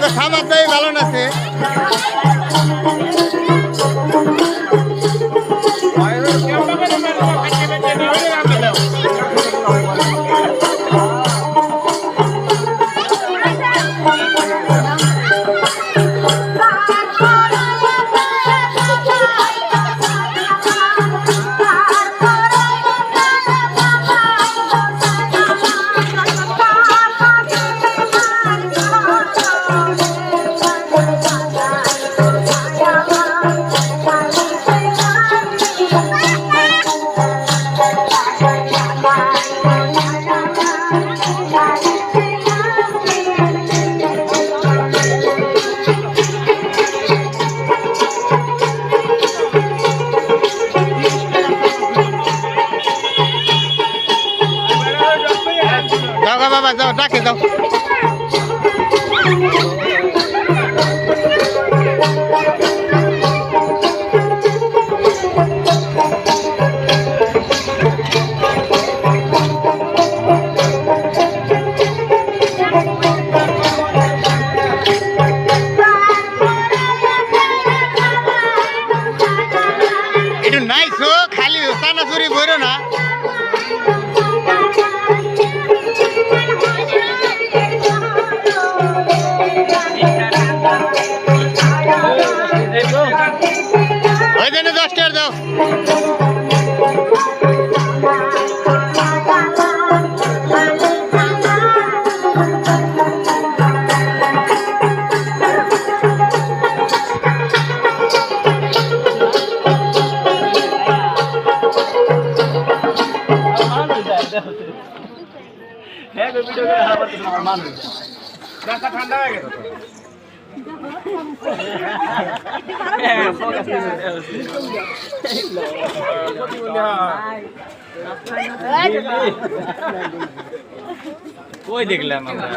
আমাকে খামারটাই ভালো নাছে বাবা যাও ডাকে যাও একটু নাইছো খালি চানাচুরি বইরো না ওই জন্য 10 টাকা দাও হ্যাঁ ভিডিও করে আবার মানুষ রাস্তা ঠান্ডা হয়ে গেছে কই দেখলাম আমরা